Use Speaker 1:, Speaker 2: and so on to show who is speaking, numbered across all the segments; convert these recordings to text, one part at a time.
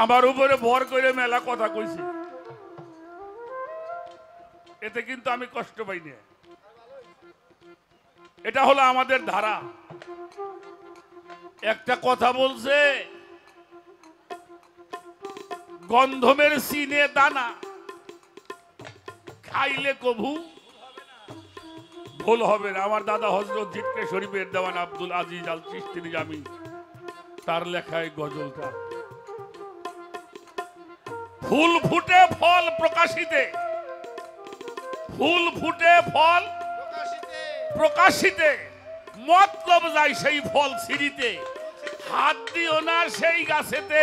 Speaker 1: আমার উপরে ভর করে মেলা কথা কইছে, এতে কিন্তু আমি কষ্ট পাই না। এটা হলো আমাদের ধারা। একটা কথা বলছে, গন্ধমের সিনে দানা খাইলে কভু ভুল হবে না। আমার দাদা হযরত জিটকে শরীফের দেওয়ান আব্দুল আজিজ আল চিশতি নিজামী, তার লেখায় গজলটা, ফুল ফুটে ফল প্রকাশিতে, ফুল ফুটে ফল প্রকাশিতে, মতলব যায় সেই ফল ছিঁড়িতে, হাত দিও না সেই গাছেতে,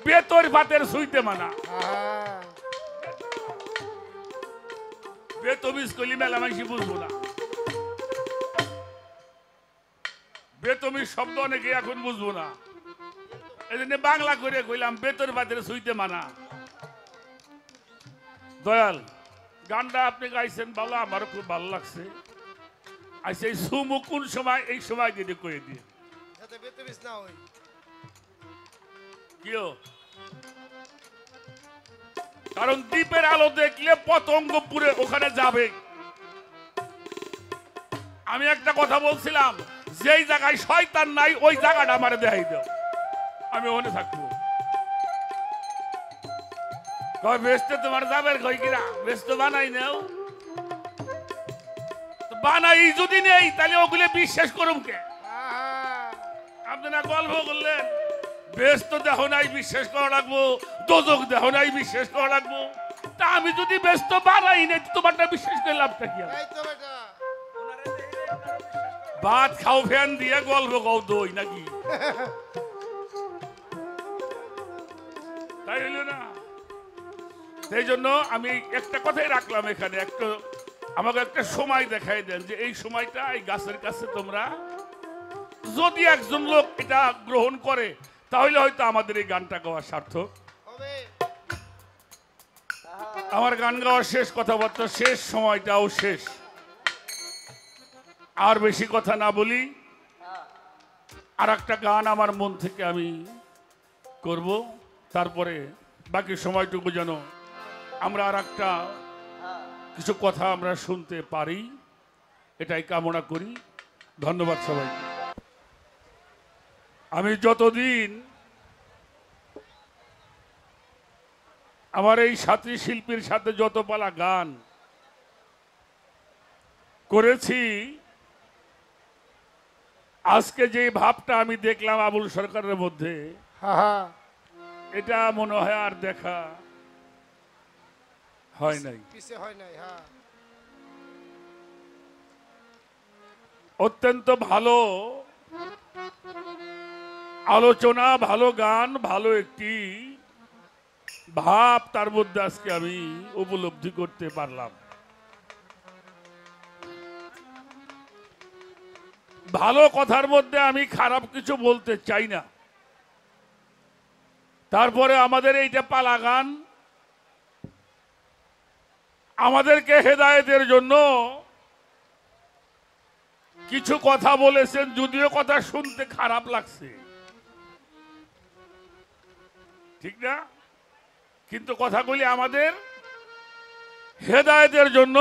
Speaker 1: বেতর ভাতের সুইতে মানা। বেতমিজ কইলি মেলা মাইসি বুঝবো না, বেতমিজ শব্দ অনেকে এখন বুঝবো না, এই জন্য বাংলা করে কইলাম বেতর ভাতের সুইতে মানা। দয়াল, গানটা আপনি গাইছেন ভালো, আমারও খুব ভালো লাগছে। আচ্ছা, এই সুমু কোন সময়, এই সময় যদি কয়ে দিয়ে কিও, কারণ দ্বীপের আলো দেখলে পতঙ্গ পুরে ওখানে যাবে। আমি একটা কথা বলছিলাম, যেই জায়গায় শয়তান নাই ওই জায়গাটা আমারে দেখাই দাও, আমি ওখানে থাকবো। ব্যস্ত তোমার যাবের কই কিনা, ব্যস্ত বানাই নাও, বানাই যদি নেই তাহলে ওগুলো বিশ্বাস করুম কে? আপনারা গল্প করলেন ব্যস্ত দেহ নাই বিশ্বাস করা লাগবো, দোজক দেহ নাই বিশ্বাস করা লাগবো। তা আমি যদি ব্যস্ত বানাই নাই, তোমারটা বিশ্বাস করে লাভটা কি? ভাত খাও ফ্যান দিয়ে, গল্প খাও দই নাকি? তাই হইল না? সেই জন্য আমি একটা কথাই রাখলাম এখানে, একটা আমাকে একটা সময় দেখাই দেন যে এই সময়টা এই গাছের কাছে তোমরা যদি একজন লোক এটা গ্রহণ করে তাহলে হয়তো আমাদের এই গানটা গাওয়া সার্থক। আমার গান গাওয়ার শেষ, কথাবার্তা শেষ, সময়টাও শেষ। আর বেশি কথা না বলি, আর একটা গান আমার মন থেকে আমি করব, তারপরে বাকি সময়টুকু যেন আমরা আর একটা কিছু কথা আমরা শুনতে পারি, এটাই কামনা করি। ধন্যবাদ সবাইকে। আমি যতদিন আমার এই সাথী শিল্পীর সাথে যত পালা গান করেছি, আজকে যে ভাবটা আমি দেখলাম আবুল সরকারের মধ্যে, এটা মনে হয় আর দেখা হয় নাই। অত্যন্ত ভালো আলোচনা, ভালো গান, ভালো একটি ভাব তার মধ্যে আজকে আমি উপলব্ধি করতে পারলাম। ভালো কথার মধ্যে আমি খারাপ কিছু বলতে চাই না। তারপরে আমাদের এইটা পালা গান, আমাদেরকে হেদায়েতের জন্য কিছু কথা বলেছেন, যদিও কথা শুনতে খারাপ লাগছে, ঠিক না? কিন্তু কথাগুলি আমাদের হেদায়েতের জন্য।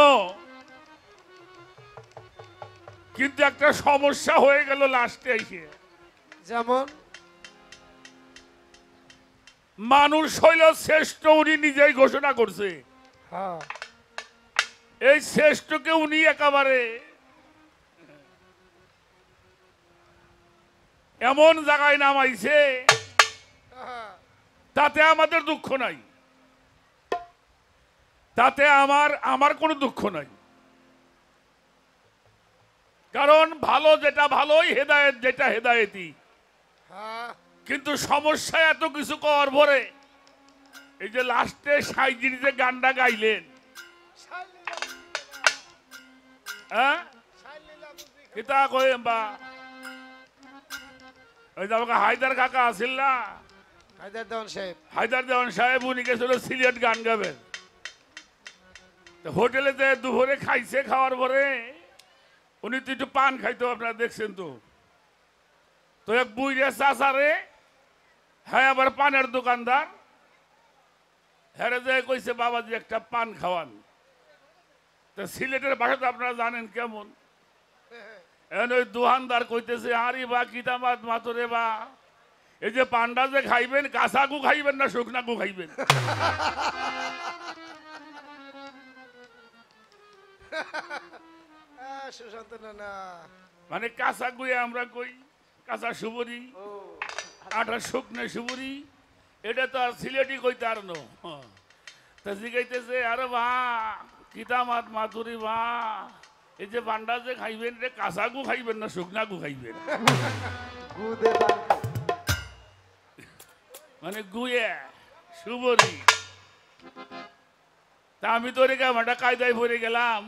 Speaker 1: কিন্তু একটা সমস্যা হয়ে গেল লাস্টে এসে,
Speaker 2: যেমন
Speaker 1: মানুষ হইল শ্রেষ্ঠ, উনি নিজেই ঘোষণা করছে। এই শ্রেষ্ঠকে উনি একেবারে এমন জায়গায় নামাইছে, তাতে আমাদের দুঃখ নাই, তাতে আমার কোনো দুঃখ নাই। কারণ ভালো যেটা ভালোই, হেদায়েত যেটা হেদায়েতই। কিন্তু সমস্যা এত কিছু কর ভরে, এই যে লাস্টে সাইজির যে গানটা গাইলেন, হ্যাঁ কিতা কইম বা, ওই যে আমাকে হায়দার কাকা আসিল না, হায়দার দেওয়ান সাহেব, উনি গেছিল সিলেট গান গাবেন। হোটেলেতে দুপুরে খাইছে, খাওয়ার পরে উনি তো একটু পান খাইতো, আপনারা দেখছেন তো। তো এক বুইরে চাচারে, হ্যাঁ আবার পানের দোকানদার, হেরে যায় কইছে বাবাজি একটা পান খাওয়ান। তো সিলেটের ভাষা তো আপনারা জানেন কেমন। এখন ওই দোকানদার কইতেছে আরে বা কিতামাত মাতরে বা এই যে পান্ডা যে খাইবেন কাঁচা গু খাইবেন না শুকনা গু খাইবেন?
Speaker 2: সুশান্ত না
Speaker 1: মানে কাঁচা গুয়ে আমরা কই কাঁচা সুবরি, আটা শুকনো সুবরি, এটা তো আর সিলেটি কইতে আর নো। তা জিগাইতেছে আরে বা কিতামাত মাতুরি বা এই যে পান্ডা যে খাইবেন রে কাঁচা গু খাইবেন না শুকনা গু খাইবেন? মানে গুয়ে সুবরি। তা আমি তো রে গামাটা কায়দায় পড়ে গেলাম।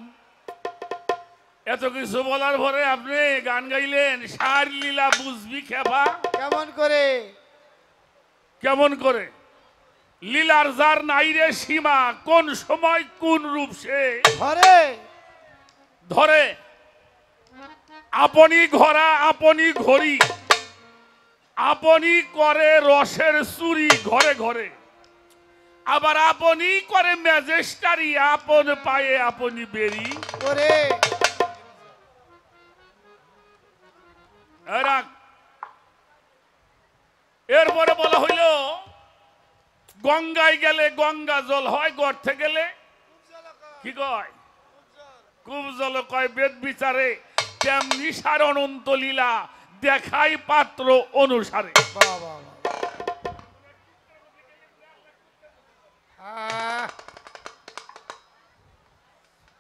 Speaker 1: এত কিছু বলার পরে আপনি গান গাইলেন সার লীলা বুঝবি খেপা
Speaker 2: কেমন করে?
Speaker 1: কেমন করে? লীলার যার নাই রে সীমা, কোন সময় কোন রূপ সে
Speaker 2: ধরে
Speaker 1: ধরে। আপনি ঘোরা আপনি ঘড়ি, আপনি করে রসের চুরি ঘরে ঘরে, আবার আপনি করে ম্যাজেস্টারি, আপন পায়ে আপনি বেরি
Speaker 2: করে।
Speaker 1: এরপরে বলা হইল গঙ্গায় গেলে গঙ্গা জল হয়, গর্তে গেলে কি কয় কুব জল কয়। বেদ বিচারে তেমনি সার অনন্ত লীলা দেখাই পাত্র অনুসারে।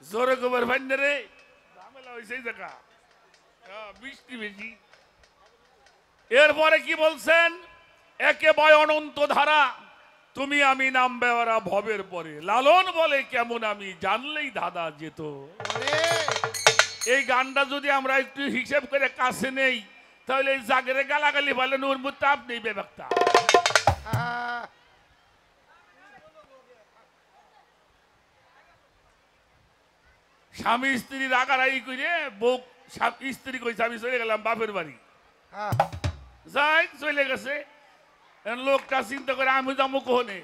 Speaker 1: জোরে গোবর ভান্ডে রে ঝামেলা হয়েছে দেখা বৃষ্টি বেশি। এরপরে কি বলছেন? একেবারে অনন্ত ধারা তুমি আমি নামবে ওরা ভবের পরে। লালন বলে কেমন আমি জানলেই দাদা যেত। এই গানটা যদি আমরা একটু হিসেব করে কাছে নেই তাহলে এই জাগরে গালাগালি বলেন ওর মধ্যে আপনি বেবাক্তা। স্বামী স্ত্রী রাগারাগি করে বউ স্ত্রী কইছে আমি চলে গেলাম বাপের বাড়ি। যাই চলে গেছে, লোকটা চিন্তা করে আমি যাবো কোহনে,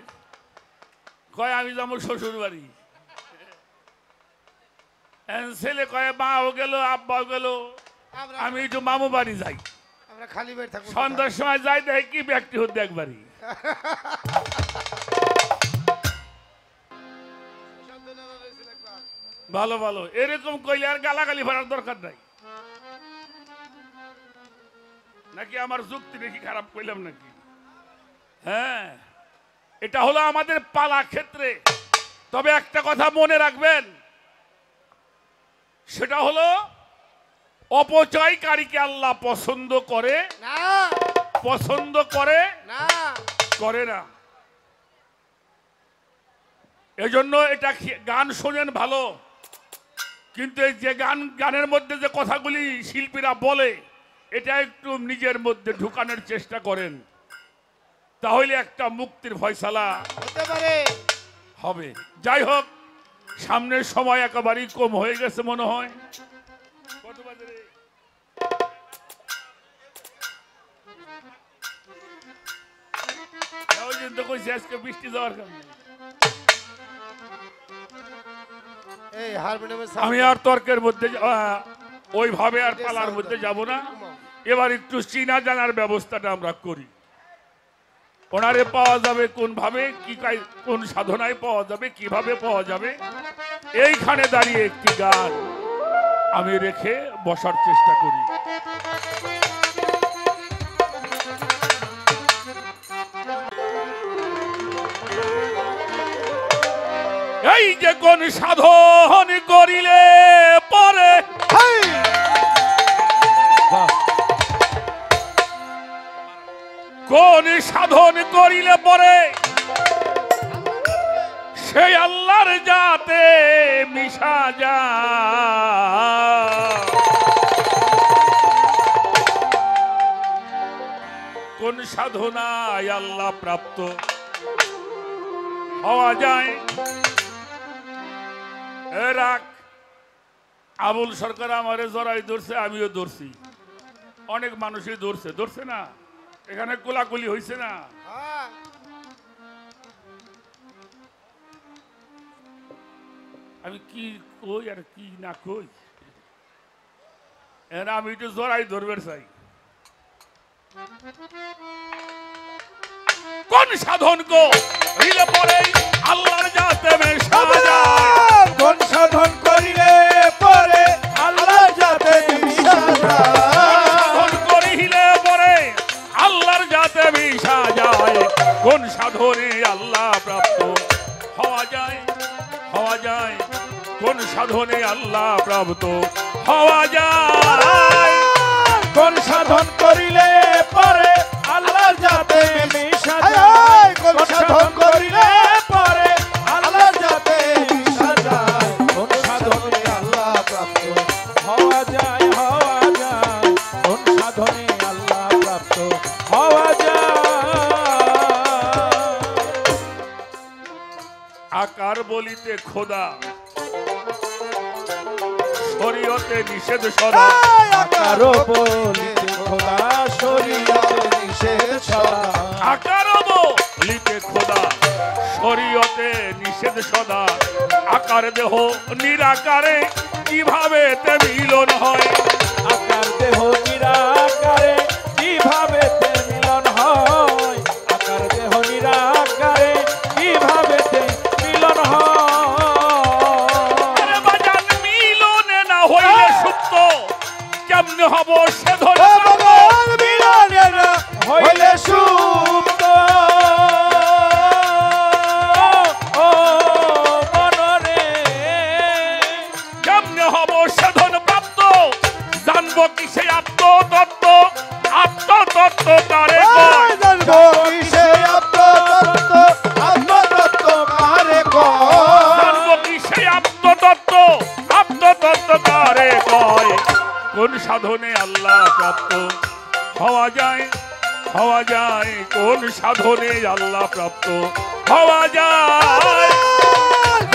Speaker 1: কয় আমি যাবো শ্বশুর বাড়ি। ছেলে কয় মাও গেল আব্বাও গেল, আমি একটু মামু বাড়ি যাই। সন্ধ্যার সময় যাই দেখি কি ব্যক্তি হতে একবারই। ভালো ভালো এরকম কইলে আর গালাগালি ভরার দরকার নাই। নাকি আমার যুক্তি দেখি খারাপ কইলাম নাকি? হ্যাঁ, এটা হলো আমাদের পালা ক্ষেত্রে। তবে একটা কথা মনে রাখবেন, সেটা হলো অপচয়কারীকে আল্লাহ পছন্দ করে
Speaker 2: না,
Speaker 1: পছন্দ করে
Speaker 2: না,
Speaker 1: করে না। এজন্য এটা গান শোনেন ভালো, কিন্তু এই যে গানের মধ্যে যে কথাগুলি শিল্পীরা বলে এটা একটু নিজের মধ্যে ঢুকানোর চেষ্টা করেন, তাহলে একটা মুক্তির ফয়সালা
Speaker 2: হতে পারে,
Speaker 1: হবে। যাই হোক, সামনের সময় একেবারেই কম হয়ে গেছে মনে হয়। কত বাজে রে? ওই জন্য তো কইছি আজকে বৃষ্টি যাওয়ার কারণে আমি আর তর্কের মধ্যে ওইভাবে আর পালার মধ্যে যাব না। এবার একটু চীনা জানার ব্যবস্থাটা আমরা করি। ওনারে পাওয়া যাবে কোন ভাবে, কি কোন সাধনায় পাওয়া যাবে, কিভাবে পাওয়া যাবে, এইখানে দাঁড়িয়ে একটি গান আমি রেখে বসার চেষ্টা করি। এই যে কোন সাধন করিলে পরে, কোন সাধন করিলে পরে সেই আল্লাহর যাতে মিশা যায়। কোন সাধনায় আল্লাহ প্রাপ্ত হওয়া যায়। রাখ, আবুল সরকার আমারে জড়াই ধরছে, আমিও ধরছি, অনেক মানুষই ধরছে, ধরছে না? এখানে কোলাকুলি হয়েছে না? আমি কি কই আর কি না কই, এর আমি একটু জোরাই ধরবে চাই। কোন সাধন গো হইলে পরে আল্লাহর যাতে মেশা যায়,
Speaker 3: কোন সাধন করিলে পরে আল্লাহ যাতে মিশা যায়,
Speaker 1: সাধন করিলে পরে আল্লাহর যাতে মিশা যায়, কোন সাধনে আল্লাহ প্রাপ্ত হওয়া যায়, হওয়া যায়, কোন সাধনে আল্লাহ প্রাপ্ত হওয়া যায়,
Speaker 3: কোন সাধন করিলে পরে আল্লাহ যাতে মিশা যায়, কোন সাধন করিলে পরে আল্লাহ যাতে মিশা যায়, কোন সাধনে আল্লাহ প্রাপ্ত হওয়া যায়, হওয়া যায়, কোন সাধনে আল্লাহ প্রাপ্ত হওয়া যায়।
Speaker 1: আকার বলিতে খোদা শরীয়তে নিষেধ সদা,
Speaker 3: আকারো বলিতে খোদা শরীয়তে নিষেধ সদা,
Speaker 1: আকার বলিতে খোদা শরীয়তে নিষেধ সদা, আকার দেহ নিরাকারে কিভাবে তে মিলন হয়,
Speaker 3: আকার দেহ নিরাকারে কিভাবে তে মিলন হয়, আকার দেহ নিরাকারে কিভাবে তে মিলন হয়,
Speaker 1: আরে বাজান মিলনে না হইলে সুপ্ত কেমনে হব সে ধরে
Speaker 3: ও ভগবান মিলনে না হইলে সুপ্ত, ও মনরে
Speaker 1: কেমনে হব সাধন প্রাপ্ত, জানবো কি সে আত্মতত্ত্ব, আত্মতত্ত্ব কারে কয়,
Speaker 3: জানবো কিসে আত্মতত্ত্ব, আত্মতত্ত্ব কারে কয়,
Speaker 1: জানবো কি সে আত্মতত্ত্ব, আত্মতত্ত্ব কারে কয়, কোন সাধনে আল্লাহ প্রাপ্ত হওয়া যায়, হওয়া যায়, কোন সাধনে আল্লাহ প্রাপ্ত হওয়া যায়,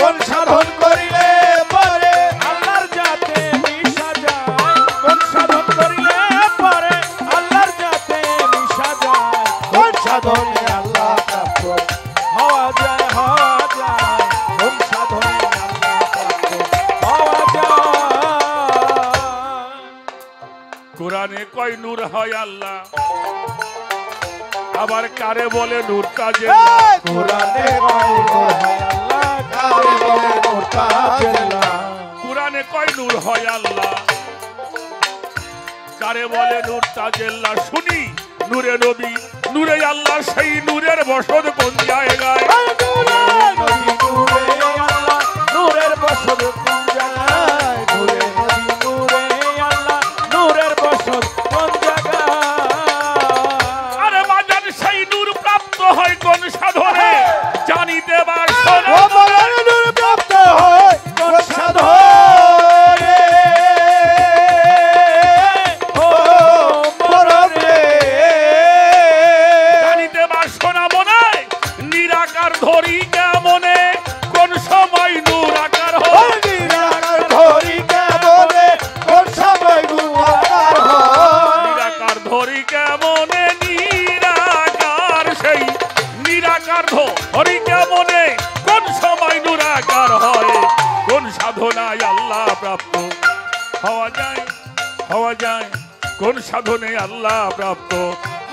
Speaker 3: কোন সাধন করিলে পরে আল্লাহর যাতে মিশা যায়, কোন সাধন করিলে পরে আল্লাহর যাতে মিশা যায়, কোন সাধনে আল্লাহ প্রাপ্ত হওয়া যায়, হওয়া যায়, কোন সাধনে আল্লাহ প্রাপ্ত হওয়া যায়।
Speaker 1: কোরআনে কয় নূর হয় আল্লাহ, আবার কারে বলে নূর তাজে,
Speaker 3: কোরআনে কয় নূর হয় আল্লাহ, কারে বলে নূর তাজেল্লাহ,
Speaker 1: কোরআনে কয় নূর হয় আল্লাহ, কারে বলে নূর তাজেল্লা, শুনি নূরে নবী নূরে আল্লাহ, সেই নূরের বসত কোন জায়গায়,
Speaker 3: নূরে নবী নূরে আল্লাহ, নূরের বসত কোন জায়গায়, নূরে নবী নূরে আল্লাহ, নূরের বসত কোন জায়গায়,
Speaker 1: আরে বাজান সেই নূর প্রাপ্ত হয় কোন সাধনে, জানিতে বা শোনা
Speaker 3: ও মনের নূর প্রাপ্ত হয় কোন সাধনে, ও মনরে
Speaker 1: জানিতে বা শোনা মনে, নিরাকার ধরি কেমনে, কোন সময় নূর আকার হয়,
Speaker 3: নিরাকার ধরি কেমনে, কোন সময় গুণাকার হয়,
Speaker 1: নিরাকার ধরি কেমনে, নিরাকার সেই নিরাকার ধরি কেমনে, কোন সময় নিরাকার হয়, কোন সাধনায় আল্লাহ প্রাপ্ত হওয়া যায়, হওয়া যায়, কোন সাধনে আল্লাহ প্রাপ্ত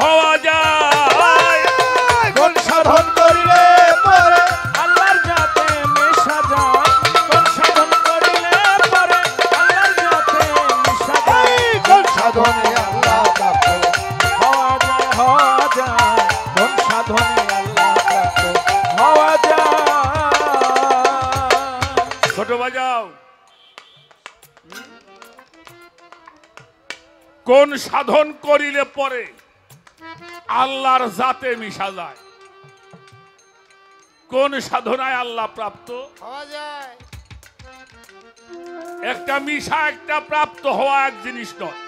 Speaker 1: হওয়া যায়,
Speaker 3: কোন সাধন করিলে পরে আল্লাহর যাতে মিশা যায়, কোন সাধন করিলে পরে আল্লাহর যাতে মিশা যায়, কোন সাধনে আল্লাহ প্রাপ্ত হওয়া যায়, হওয়া যায়, কোন সাধনে আল্লাহ প্রাপ্ত হওয়া যায়।
Speaker 1: ছোট বাজাও, কোন সাধন করিলে পরে আল্লাহর জাতে মিশা যায়, কোন সাধনায় আল্লাহ প্রাপ্ত
Speaker 2: হওয়া যায়।
Speaker 1: একটা মিশা একটা প্রাপ্ত হওয়া এক জিনিস নয়,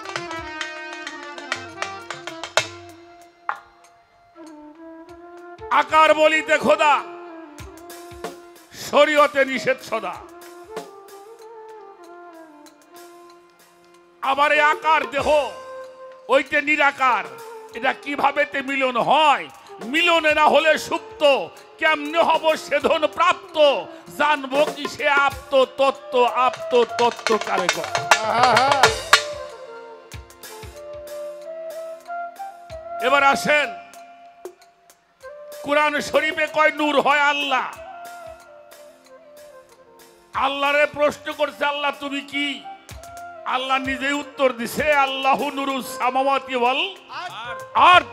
Speaker 1: আকার বলিতে খোদা শরীয়তে নিষেধ সদা, আবার এই আকার দেহ ওইতে নিরাকার, এটা কিভাবে তে মিলন হয়, মিলনে না হলে সুপ্ত কেমনে হব সেধন প্রাপ্ত, জানবো কি সে আপ্ত তত্ত্ব কারে কয়।
Speaker 2: আহা,
Speaker 1: এবার আসেন, কোরআন শরীফে কয় নূর হয় আল্লাহ। আল্লাহরে প্রশ্ন করছে, আল্লাহ তুমি কি? আল্লাহ নিজেই উত্তর দিছে, আল্লাহু নূরুস সামাওয়াতি ওয়াল আরদ,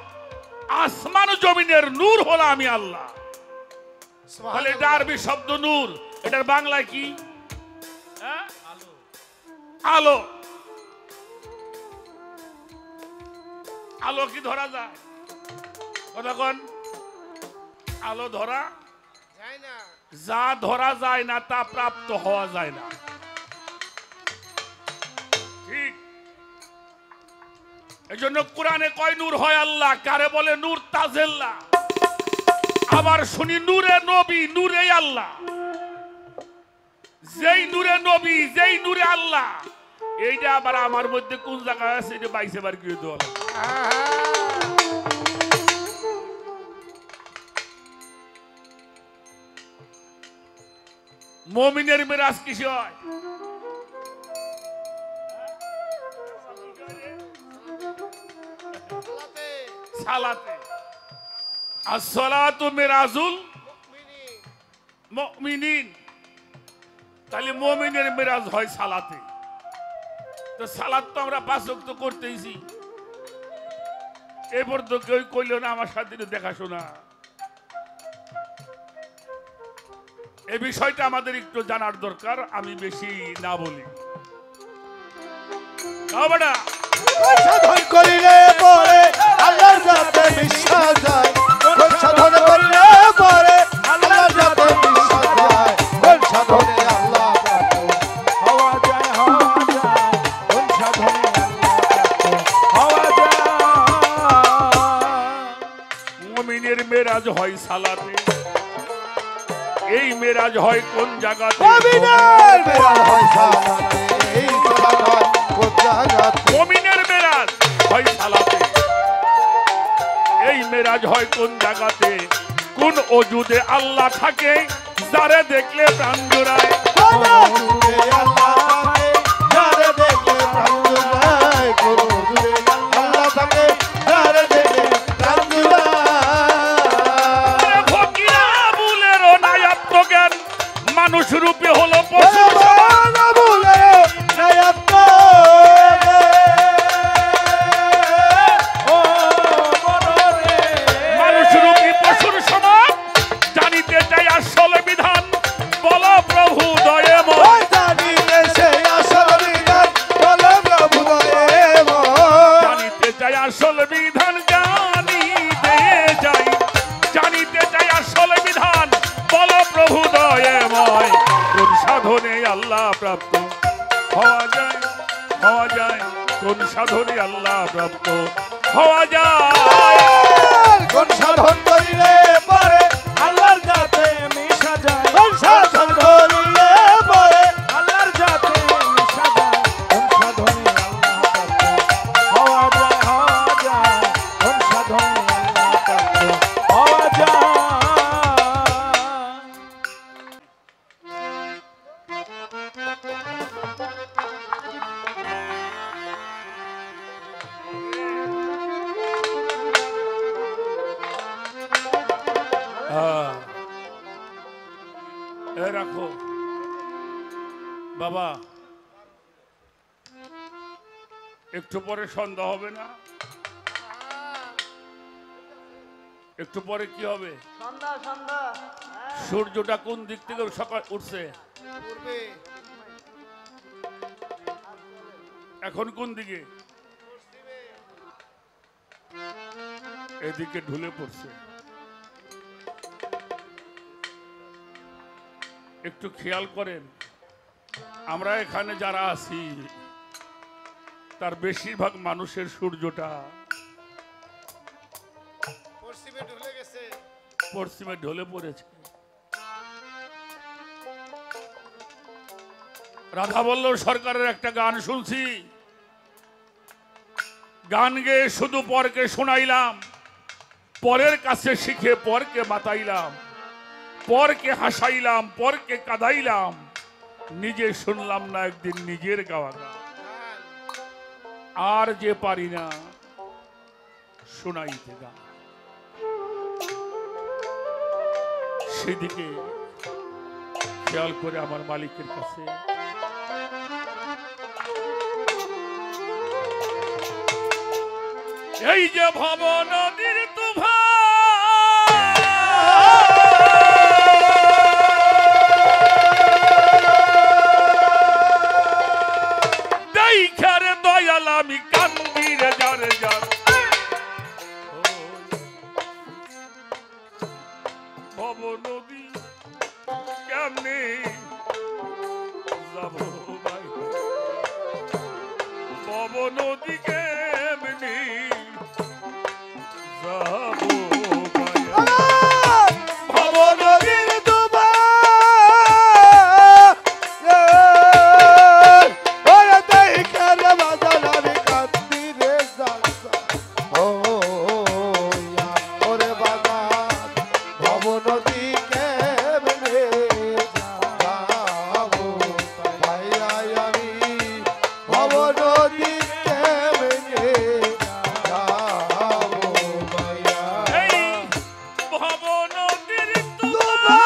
Speaker 1: আসমান ও জমিনের নূর হলো আমি আল্লাহ। তাহলে এটা আরবি শব্দ নূর, এটার বাংলায় কি? হ্যাঁ? আলো। আলো কি ধরা যায়? কথা কোন? আলো ধরা
Speaker 2: যায় না।
Speaker 1: যা ধরা যায় না তা প্রাপ্ত হওয়া যায় না, ঠিক? এজন্য কোরআনে কয় নূর হয় আল্লাহ। কারে বলে নূর? তাজেল্লাহ। আবার শুনি নূরে নবী, নূরে আল্লাহ। যেই নূরে নবী, যেই নূরে আল্লাহ, এইটা আবার আমার মধ্যে কোন জায়গায় আছে এটা বাইসে বার করে দেওয়া লাগবে।
Speaker 2: আহা,
Speaker 1: মুমিনের মিরাজ কিসে হয়?
Speaker 2: সালাতে,
Speaker 1: সালাতে। আসসালাতু মিরাজুল
Speaker 2: মুমিনিন।
Speaker 1: মুমিনিন। তাহলে মুমিনের মিরাজ হয় সালাতে। তো সালাত তো আমরা 5 ওয়াক্ত করতেইছি, এরপর তো কেউ কইল না আমার সাথে একটু দেখাশোনা। এই বিষয়টা আমাদের একটু জানার দরকার, আমি বেশি না বলি। নাও বেটা,
Speaker 3: কোন সাধন করিলে পরে আল্লাহর যাতে বিশ্বাস যায়, কোন সাধন করিলে পরে আল্লাহর যাতে বিশ্বাস যায়, কোন সাধনে আল্লাহ প্রাপ্ত হওয়া যায়, কোন সাধনে আল্লাহ প্রাপ্ত হওয়া যায়।
Speaker 1: মুমিনের মেরাজ হয় সালাতে। এই মেরাজ হয় কোন জায়গাতে?
Speaker 3: মুমিনের মেরাজ হয় সালাতে, এই সাধন কোন জায়গাতে?
Speaker 1: মুমিনের মেরাজ হয় সালাতে। এই মেরাজ হয় কোন জায়গাতে? কোন অজুদে আল্লাহ থাকে, যারে দেখলে প্রাণ জোড়ায়।
Speaker 3: কোন হুজুরে আল্লাহ থাকে, যারে দেখলে প্রাণ জুড়ায়, কোন হুজুরে আল্লাহ থাকে, যারে দেখলে প্রাণ জুড়ায়।
Speaker 1: আরে ফকিরা বুলেরও নাই আত্মজ্ঞান, মানুষ রূপে হলো পশু সমান।
Speaker 3: না বলে নাই আপনা ও মনরে,
Speaker 1: মানুষ রূপী পশুর সমান, জানিতে চাই আসল বিধান, বলো প্রভু দয়াময়।
Speaker 3: ওই জানিতে সেই আসল বিধান, বলে প্রভু দয়াময়।
Speaker 1: জানিতে চাই আসল বিধান, জানিতে চাই আসল বিধান, বলো প্রভু দয়াময়। কোন সাধনে আল্লাহ প্রাপ্ত হওয়া যায়, কোন সাধনে আল্লাহ প্রাপ্ত হওয়া যায়।
Speaker 3: কোন সাধন করিলে পরে আল্লাহর যাতে মিশা যায়, কোন সাধন করিলে পরে আল্লাহর যাতে মিশা যায়, কোন সাধনে আল্লাহ প্রাপ্ত হওয়া যায়, কোন সাধনে আল্লাহ প্রাপ্ত হওয়া যায়।
Speaker 1: এ রাখো বাবা, একটু পরে সন্ধ্যা হবে না? একটু পরে কি হবে?
Speaker 2: সন্ধ্যা, সন্ধ্যা।
Speaker 1: সূর্যটা কোন দিক থেকে সকাল উঠছে?
Speaker 2: পূর্বে,
Speaker 1: এখন কোন দিকে?
Speaker 2: পশ্চিমে।
Speaker 1: এদিকে ঢুলে পড়ছে। একটু খেয়াল করেন, আমরা এখানে যারা আছি তার বেশিরভাগ মানুষের সূর্যটা
Speaker 2: পশ্চিমে ঢুলে গেছে।
Speaker 1: পশ্চিমে ঢলে পড়েছে। রাধাবল্লভ সরকারের একটা গান শুনছি, গান গেয়ে শুধু পরকে শোনাইলাম, পরের কাছে শিখে পরকে মাতাইলাম। পরকে হাসাইলাম, পরকে কাঁদাইলাম, নিজে শুনলাম না একদিন নিজের গাওয়া গান। আর যে পারি না শোনাইতে গান। সেদিকে খেয়াল করে আমার মালিকের কাছে এই যে ভব নদীর দেখারে দয়াল আমি কান্দি রে যার যার ভব নদী কেমনে যাব ভাই, ভব নদী কেমনে যাব ভাই,
Speaker 3: ভব নদীর ডুবা ওরে দেখে রে বাজান আমি কান্দি রে জালসা ও ওরে বাজান ভব নদী কেমনে যাবো ভাইয়া আমি ভব নদী কেমনে যাবো ভাইয়া
Speaker 1: এই ভব নদীর
Speaker 3: ডুবা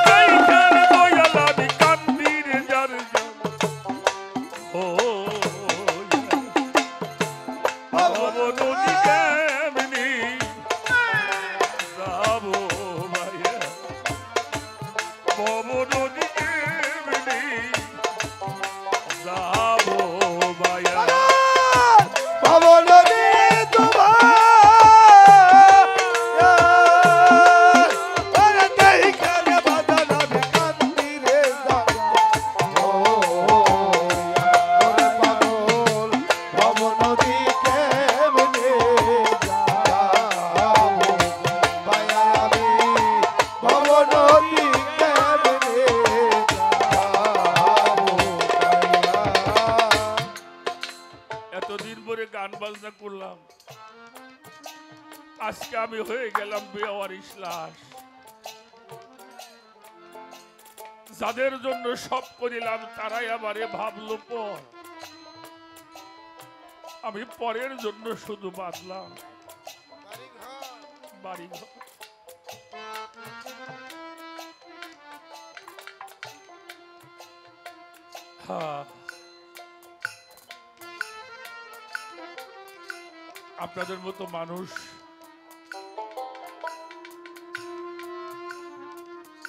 Speaker 1: দেখারে দয়াল আমি কান্দি রে যার যার ও ভব নদী কেমনে যাব ভাইয়া, ভব নদী কেমনে যাব ভাইয়া।
Speaker 3: ভব নদী ডুবা ওরে দেখে রে বাজান আমি কান্দি রে জালসা ও ওরে পাগল ভব নদী কেমনে যাবো ভাইয়া আমি ভব নদী কেমনে যাবো ভাইয়া
Speaker 1: এতদিন পরে গান বাজনা করলাম, আজকে আমি হয়ে গেলাম বেওয়ারিশ লাশ। যাদের জন্য সব করিলাম তারাই আমারে ভাবলো পর, আমি পরের জন্য শুধু বাঁধলাম বাড়ি ঘর। হ্যাঁ, আপনাদের মতো মানুষ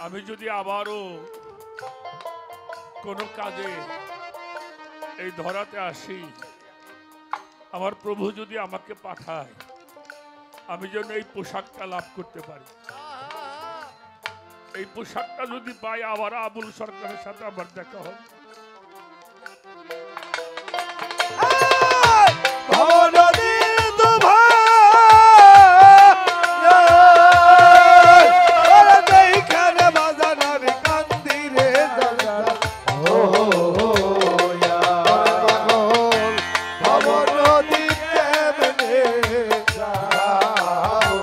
Speaker 1: আমি যদি আবারও কোনো কাজে এই ধরাতে আসি, আমার প্রভু যদি আমাকে পাঠায়, আমি যেন এই পোশাকটা লাভ করতে পারি। এই পোশাকটা যদি পাই, আবার আবুল সরকারের সাথে আমার দেখা হবে।
Speaker 3: ভব নদীর ডুবা ওরে দেখে রে বাজান আমি কান্দি রে জালসা ও ওরে পাগল ভব নদী কেমনে যাবো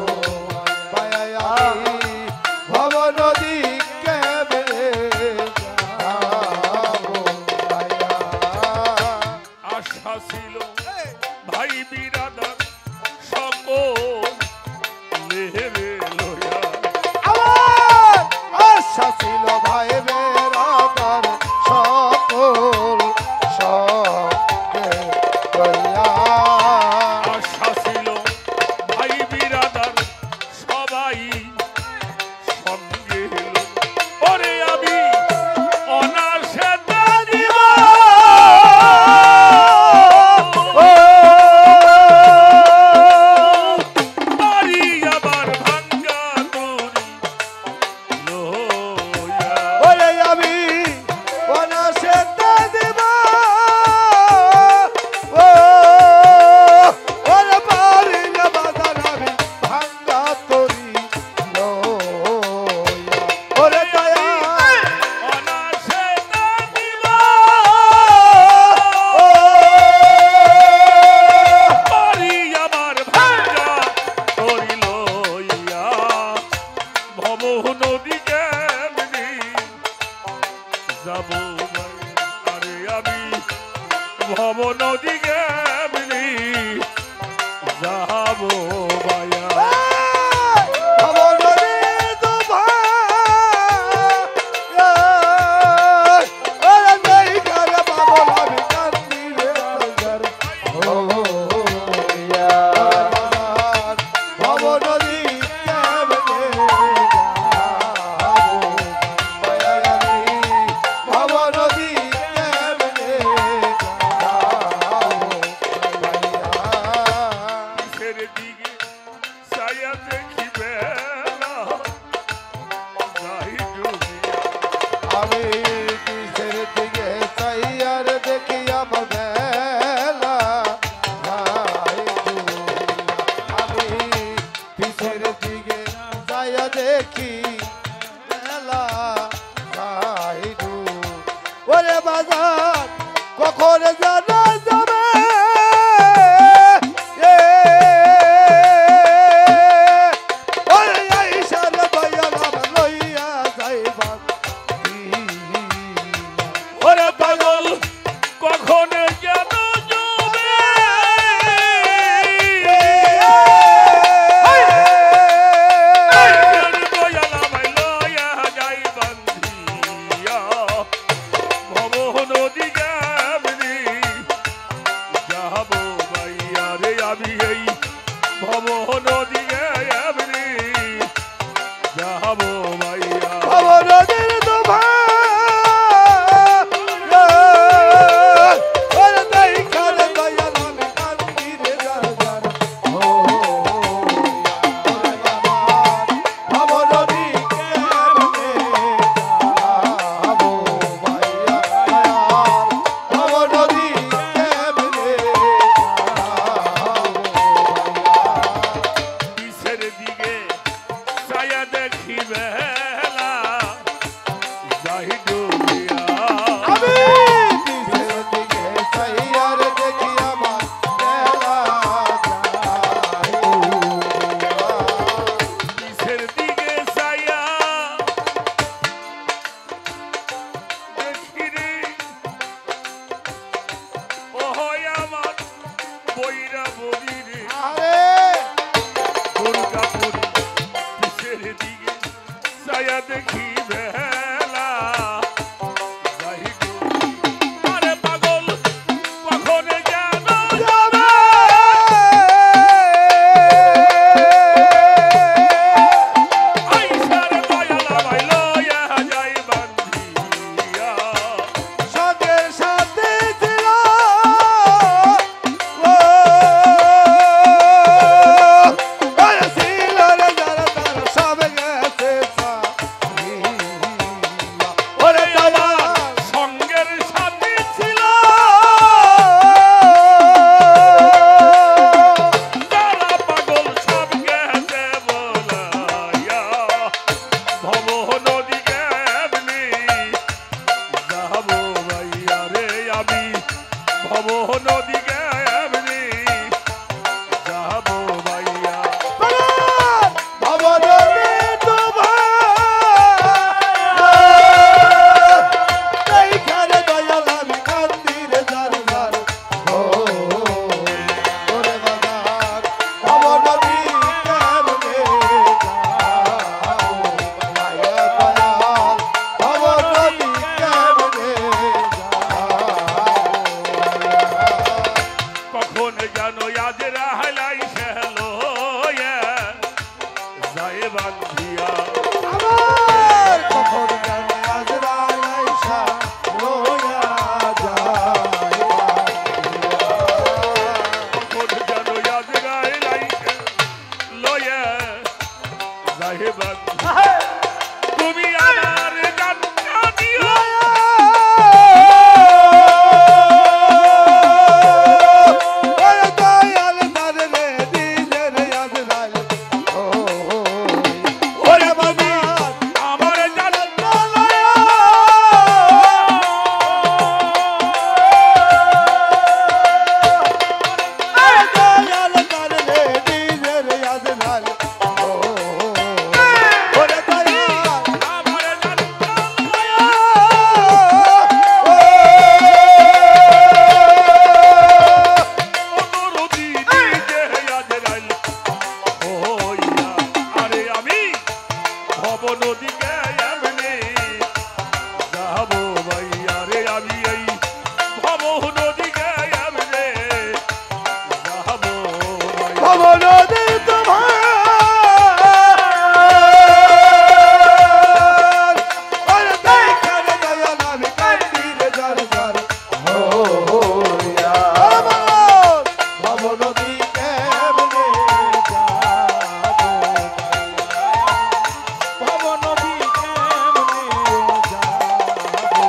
Speaker 3: ভাইয়া আমি ভব নদী কেমনে যাবো ভাইয়া
Speaker 1: আশা ছিল ভাই বিরাদার সকল লেহে লইয়া,
Speaker 3: আমার আশা ছিল ভাই বেড়াদার সকল সঙ্গে লইয়া
Speaker 1: আশা ছিল ভাই বিরাদার সবাই সঙ্গে এলো। ওরে আমি অনাসে দাঁড়িয়ে
Speaker 3: ও
Speaker 2: দেখি মেলা যাইডু ওরে বাজার কখন জানা যাবে ওরে আইসার দয়ালা লইয়া যাইবা
Speaker 1: ওরে পাগল কখন যেন যাবে আইসার দয়ালা ভাই লইয়া যাই বান্ধিয়া ভব নদী গাবরি যাবো ভাইয়া রে আমি এই ভব নদী গাবরি যাবো ভাইয়া
Speaker 2: নদীর দোভা ওরে দেখার দয়াল আমি কান্দিরে যার যার ও ভাব নদী কেমনে যাবো ভাইয়া ভাব নদী কেমনে
Speaker 1: পিছের দিকে ছায়া দেখি বেলা যাই ডুবিয়া
Speaker 2: আমি পিছের দিকে চাইয়ার দেখি আমার বেলা যায়
Speaker 1: পিছের দিকে ছায়া দেখি রে ও হয় আমার বইরা বলি রে
Speaker 2: আরে
Speaker 1: দুর্গাপুর পিছের দিকে ছায়া দেখি বেলা যাই ডুবিয়া আরে পাগল কখন যেন
Speaker 2: যাবে
Speaker 1: আইসার দয়ালা ভাই লইয়া যাই বান্ধিয়া
Speaker 2: সঙ্গের সাথে ছিল ও আরে ছিল রে যারা তারা সব গেছে ওরে দাদা
Speaker 1: সঙ্গের সাথে ছিল তারা পাগল সব গেছে বলাইয়া ভব নদী কেমনি যাবো ভাইয়া রে আমি ভব নদী কেমনি যাবো ভাইয়া
Speaker 2: ভবনদী তোমার এইখানে দয়াল আমি কান্দিরে যার যার ও ওরে বাজার ভবনদী কেমনে যাও ভাইয়া দয়াল ভবনদী কেমনে যাও
Speaker 1: কখন জানো আজ রাহলাই সেলো যাই বান্ধিয়া
Speaker 2: আমার কখন জানে আজরাইল আইসা রোয়া যায়
Speaker 1: কখন জানো আজ রাহলাই লয়ে যাই বান্ধিয়া তুমি আমার গানটা দিও
Speaker 2: ওরে দয়াল তারে রে দিলে রে আজরাইল ও
Speaker 1: ওরে বাবা আমার গানটা
Speaker 2: দয়াল তারে রে দিলে রে আজরাইল ও ওরে দয়াল
Speaker 1: আমার গানটা অনুরোধী দিতে আজ রাইল হইয়া আরে আমি ভব নদীকে এমনি যাবো ভাইয়া রে আমি এই ভব নদীকে এমনি যাবো ভাইয়া
Speaker 2: ভবনদী তোমার ওরে দেখারে দয়াল আমি কান্দিরে যার যার হইয়া ভবনদী কেমনে যাবো ভবনদী কেমনে যাবো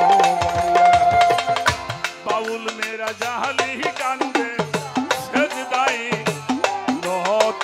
Speaker 1: বাউল মেরা জাহালি কান্দে সেজদাই নত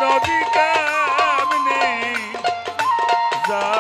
Speaker 1: নদী কেমনে যাবো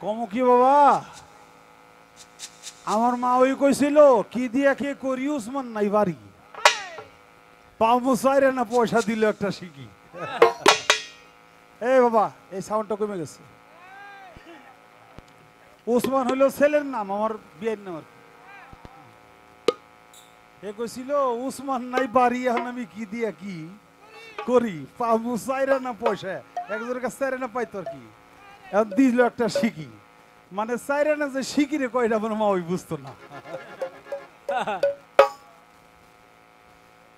Speaker 3: কমু কি বাবা, আমার মা ওই কইছিল কি দিয়া কে করি উসমান নাই বাড়ি পাও মুসাইরে না পয়সা দিল একটা শিখি। এই বাবা এই সাউন্ডটা কমে গেছে। উসমান হইল ছেলের নাম, আমার বিয়ের নাম আর কি। এ কইছিল উসমান নাই বাড়ি, এখন আমি কি দিয়া কি করি পাও মুসাইরে না পয়সা, একজনের কাছে চাইরে না পাইতো আর কি। এখন দিল একটা শিখি, মানে চাইরে না যে শিখিরে কয়টা আমার মা ওই বুঝতো না।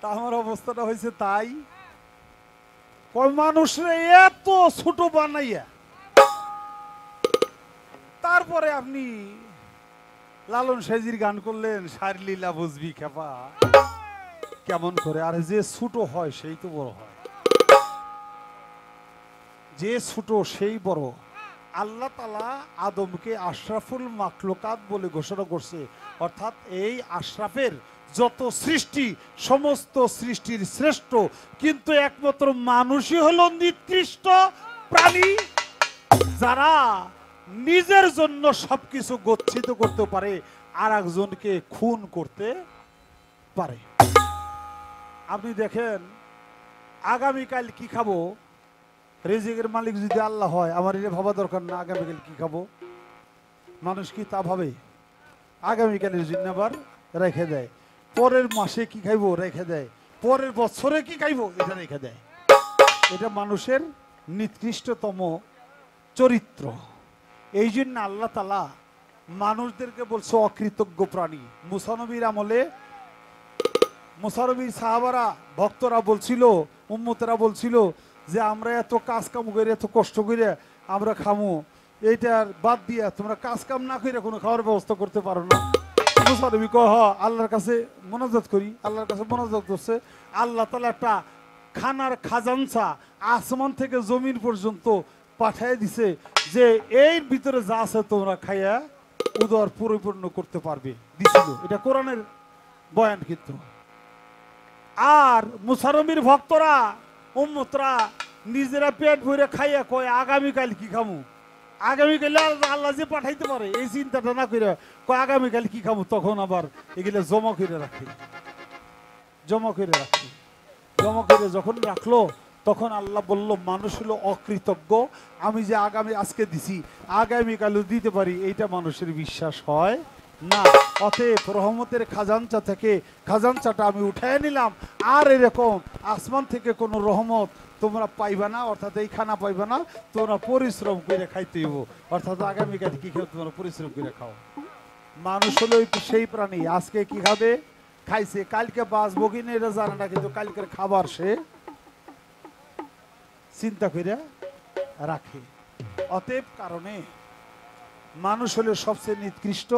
Speaker 3: তা আমার অবস্থাটা হয়েছে তাই, মানুষরে এত ছোট বানাইয়া তারপরে আপনি লালন সাইজির গান করলেন, সার লীলা বুঝবি খেপা কেমন করে। আর যে ছোট হয় সেই তো বড় হয়, যে ছোট সেই বড়। আল্লাহ তাআলা আদমকে আশরাফুল মাখলুকাত বলে ঘোষণা করছে, অর্থাৎ এই আশরাফের যত সৃষ্টি সমস্ত সৃষ্টির শ্রেষ্ঠ, কিন্তু একমাত্র মানুষই হলো নিকৃষ্ট প্রাণী যারা নিজের জন্য সবকিছু গচ্ছিত করতে পারে আর একজনকে খুন করতে পারে। আপনি দেখেন আগামীকাল কি খাবো, রিজিকের মালিক যদি আল্লাহ হয়, আমার এটা ভাবা দরকার না আগামীকাল কি খাবো। মানুষ কি তা ভাবে? আগামীকালের জন্য আবার রেখে দেয়, পরের মাসে কি খাইবো রেখে দেয়, পরের বছরে কি খাইবো এটা রেখে দেয়। এটা মানুষের নিকৃষ্টতম চরিত্র। এই জন্য আল্লাহ তাআলা মানুষদেরকে বলছে অকৃতজ্ঞ প্রাণী। মুসা নবীর আমলে মুসা নবীর সাহাবারা ভক্তরা বলছিল, উম্মতেরা বলছিল যে আমরা এত কাজ কাম করে এত কষ্ট করে আমরা খামো, এইটার বাদ দিয়া তোমরা কাজ কাম না করে কোনো খাওয়ার ব্যবস্থা করতে পারো না। মুসা নবী কয় হ, আল্লাহর কাছে মোনাজাত করি। আল্লাহর কাছে মোনাজাত করছে, আল্লাহ তাআলা একটা খানার খাজানচা আসমান থেকে জমিন পর্যন্ত পাঠিয়ে দিছে যে এর ভিতরে যা আছে তোমরা খাইয়া উদর পরিপূর্ণ করতে পারবে, দিছিল। এটা কোরআনের বয়ান। কিন্তু আর মুসা নবীর ভক্তরা উম্মতরা নিজেরা পেট ভরে খাইয়া কয় আগামীকাল কি খামু, আগামীকাল আল্লাহ যে পাঠাইতে পারে এই চিন্তাটা না করে কয় আগামীকাল কি খামু। তখন আবার এগুলো জমা করে রাখে, জমা করে রাখে, জমা করে যখন রাখলো তখন আল্লাহ বলল মানুষ হলো অকৃতজ্ঞ, আমি যে আজকে দিছি আগামীকালও দিতে পারি এইটা মানুষের বিশ্বাস হয়
Speaker 4: না, অতএব রহমতের খাজাঞ্চা থেকে খাজাঞ্চাটা আমি উঠায় নিলাম। আর এরকম আসমান থেকে কোনো রহমত তোমরা পাইবা না, অর্থাৎ এই খানা পাইবা না, তোমরা পরিশ্রম করে খাইতে হইব। অর্থাৎ আগামীকাল কি খাও, তোমরা পরিশ্রম করে খাও। মানুষ হলো সেই প্রাণী, আজকে কি খাবে খাইছে, কালকে বাঁচবো কিনা এটা জানে না, কিন্তু কালকের খাবার সে চিন্তা করে রাখে। অতএব কারণে মানুষ হলে সবচেয়ে নিকৃষ্ট।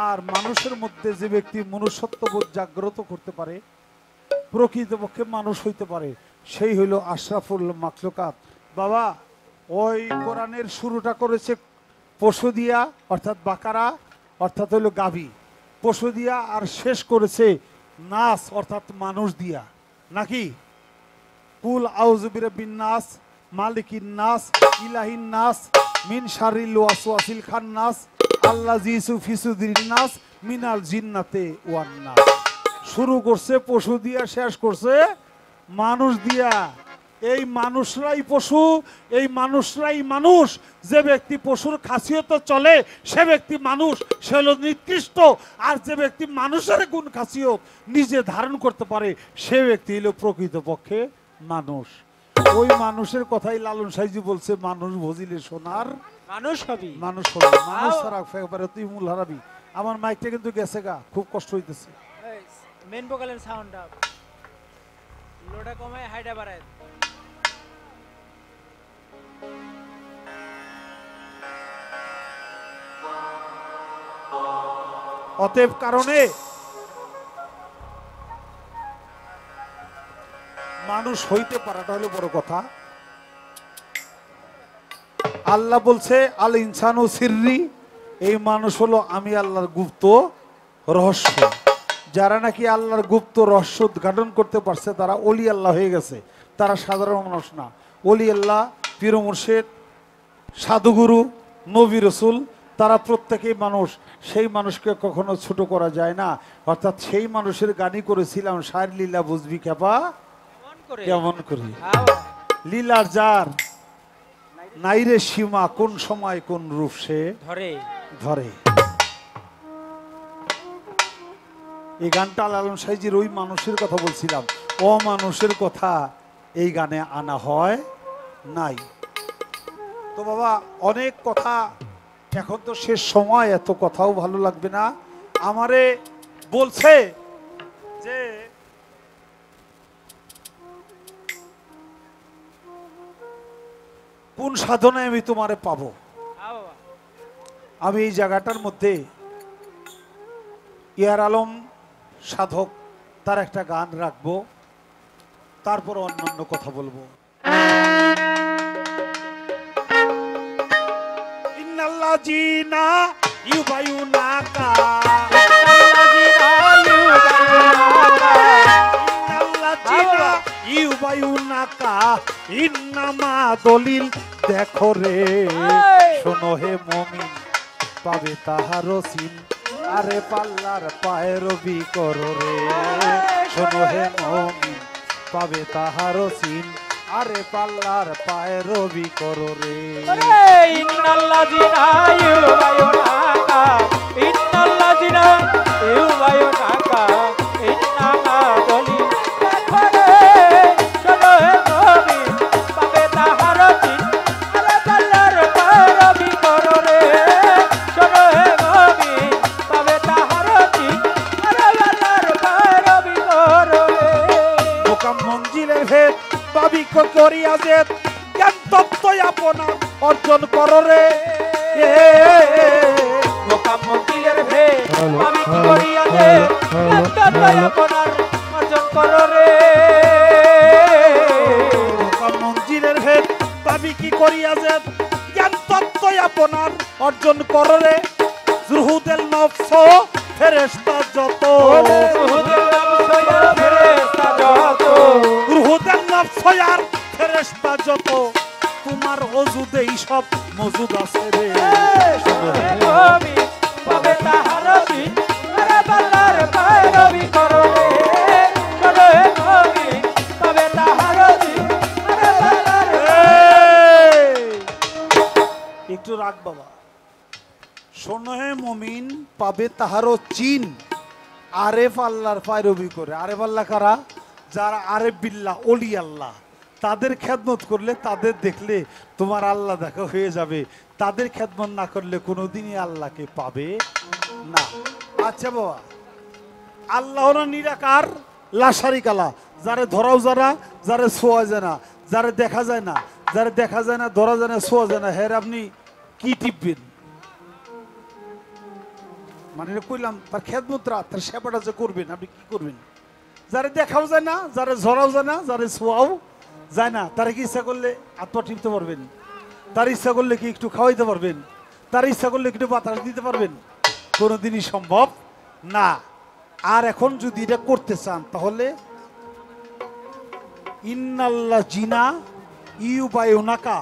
Speaker 4: আর মানুষের মধ্যে যে ব্যক্তি মনুষ্যত্ববোধ জাগ্রত করতে পারে, প্রকৃতপক্ষে মানুষ হইতে পারে, সেই হইল আশরাফুল মাখলুকাত। বাবা, ওই কোরআনের শুরুটা করেছে পশু দিয়া, অর্থাৎ বাকারা, অর্থাৎ হইল গাভী, পশু দিয়া, আর শেষ করেছে নাস, অর্থাৎ মানুষ দিয়া, নাকি? কুল আউযু বিরাব্বিন নাস, মালিকিন নাস, ইলাহিন নাস, মিন শারিল ওয়াসওয়াসিল খান্নাস, আল্লাযী ফি সুদুরিন নাস, মিনাল জিন্নাতে ওয়ান নাস। শুরু করছে পশু দিয়া, শেষ করছে মানুষ দিয়া। এই মানুষরাই পশু, এই মানুষরাই মানুষ। যে ব্যক্তি পশুর খাসিয়ত চলে সে ব্যক্তি মানুষ, সে হলো নিকৃষ্ট। আর যে ব্যক্তি মানুষের গুণ খাসিয়ত নিজে ধারণ করতে পারে সে ব্যক্তি হলো প্রকৃতপক্ষে মানুষ। ওই মানুষের কথাই লালন সাইজি বলছে, মানুষ ভজিলে সোনার
Speaker 3: মানুষ হবি।
Speaker 4: মানুষ হবে, মানুষ ছাড়া একেবারে তুই মূল হারাবি। আমার মাইকটা কিন্তু গেছে গা, খুব কষ্ট হইতেছে।
Speaker 3: মেন ভোকালের সাউন্ড আপ, লোটা কমায় হাইটা বাড়ায়।
Speaker 4: অতএব কারণে মানুষ হইতে পারাটা হলো বড় কথা। আল্লাহ বলছে আল ইনসানু সিররি, এই মানুষ হলো আমি আল্লাহর গুপ্ত রহস্য। যারা নাকি আল্লাহর গুপ্ত রহস্য উদ্ঘাটন করতে পারছে তারা ওলি আল্লাহ হয়ে গেছে, তারা সাধারণ মানুষ না। ওলি আল্লাহ, পীর মুর্শিদ, সাধুগুরু, নবী রসুল, তারা প্রত্যেকেই মানুষ। সেই মানুষকে কখনো ছোট করা যায় না। অর্থাৎ সেই মানুষের গানই করেছিলাম, শায়ের লীলা বুঝবি খেপা কেমন করে। লীলার যার নাইরে সীমা, কোন সময় কোন রূপ সে
Speaker 3: ধরে
Speaker 4: ধরে। এই গানটা লালন সাইজির ওই মানুষের কথা বলছিলাম, অমানুষের কথা এই গানে আনা হয় নাই। তো বাবা, অনেক কথা, এখন তো শেষ সময়, এত কথাও ভালো লাগবে না। আমারে বলছে যে কোন সাধনায় আমি তোমারে পাবো। আমি এই জায়গাটার মধ্যে ইয়ার আলম সাধক তার একটা গান রাখবো, তারপর অন্যান্য কথা বলবো। ইন্নাল্লাযীনা ইউবায়ুনাকা, ইন্নাল্লাযীনা ইউবায়ুনাকা ইন্নামা দলিল দেখো রে, শোনো হে মুমিন পাবে তাহার সিন, আরে পাল্লার পায়ের বি করো রে, শোনো হে মুমিন পাবে তাহার সিন, আরে পাল্লার পায়ের বি করো রে।
Speaker 3: ইন্নাল্লাযীনা ইউবায়ুনাকা, ইন্নাল্লাযীনা ইউবায়ুনাকা ইন্নামা দলিল দেখো রে, শোনো হে মুমিন পাবে তাহার সিন, আরে পাল্লার পায়ের বি করো রে, শোনো হে মুমিন পাবে তাহার সিন, আরে পাল্লার পায়ের বি করো রে।
Speaker 4: মোকাম মঞ্জিলের ভেদ ভাবিক করিয়া যে জ্ঞান তত্ত্ব আপনার অর্জন করো রে।
Speaker 3: মোকাম মঞ্জিলের ভেদ আমি কি করিয়া যে তত্ত্ব আপনার অর্জন করো রে।
Speaker 4: মোকাম মঞ্জিলের ভেদ ভাবি কি করিয়া যে জ্ঞান তত্ত্ব আপনার অর্জন করো রে। জুহুদেল নফস ফেরেশতা যত,
Speaker 3: রুহুদের নফস আর ফেরেশতা যত,
Speaker 4: রুহুদেল নফস আর ফেরেশতা যত, তোমার ওজুদেই সব মজুদ আছে রে।
Speaker 3: শোনো হে মুমিন পাবে তাহার সিন, আরে পাল্লার পায়ের বি করো রে, শোনো হে মুমিন পাবে তাহার সিন, আরে পাল্লার।
Speaker 4: একটু রাখ বাবা, শোনো হে মুমিন পাবে তাহারও চিন আরেফ আল্লাহর পায়রবি করে। আরেফ আল্লাহ কারা? যারা আরেফ বিল্লাহ ওলি আল্লাহ, তাদের খেদমত করলে, তাদের দেখলে তোমার আল্লাহ দেখা হয়ে যাবে। তাদের খেদমত না করলে কোনোদিনই আল্লাহকে পাবে না। আচ্ছা বাবা, আল্লাহ হলো নিরাকার লাশারিক আল্লাহ, যারে ধরাও যারা, যারে ছোঁয়া যায় না, যারে দেখা যায় না, যারে দেখা যায় না, ধরা যায় না, ছোঁয়া যায় না, হ্যাঁ আপনি কি টিপবেন? মানে কইলাম তার খেদমতরা, তার সেবাটা যে করবেন, আপনি কি করবেন? যারে দেখাও যায় না, যারে ঝরাও যায় না, যারে ছোঁয়াও যায় না, তারা কি ইচ্ছা করলে আত্মা টিপতে পারবেন? তার ইচ্ছা করলে কি একটু খাওয়াইতে পারবেন? তার ইচ্ছা করলে একটু বাতাস দিতে পারবেন? কোনোদিনই সম্ভব না। আর এখন যদি এটা করতে চান তাহলে ইন্নাল্লাহ জিনা ইউবায়ুনাকা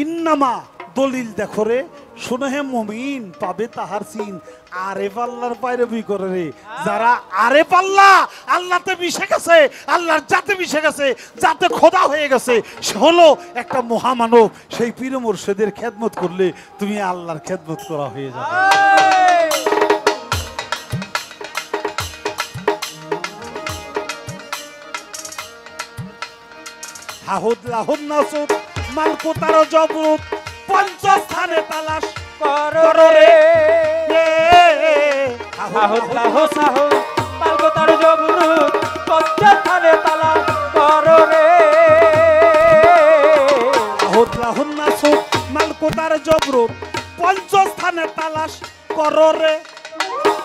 Speaker 4: ইন্নামা দলিল দেখো রে, শোনো হে মুমিন পাবে তাহার চিন আরেফ আল্লাহর পায়রবি করে রে। যারা আরেফ আল্লাহ, আল্লাহতে মিশে গেছে, আল্লাহর জাতে মিশে গেছে, জাতে খোদা হয়ে গেছে, সে হলো একটা মহামানব। সেই পীর মুর্শিদের খেদমত করলে তুমি আল্লাহর খেদমত করা হয়ে যাবে। হাহুদ লাহুদ নাসুদ মালকুতার জবরুত পঞ্চস্থানে তালাশ
Speaker 3: করো রে
Speaker 4: হাহুদ
Speaker 3: লাহো সাহো পালকতার জবরুত পঞ্চস্থানে তালাশ করো রে
Speaker 4: হাহুদ লাহুদ নাসুদ মালকুতার জবরুত পঞ্চস্থানে তালাশ করো রে।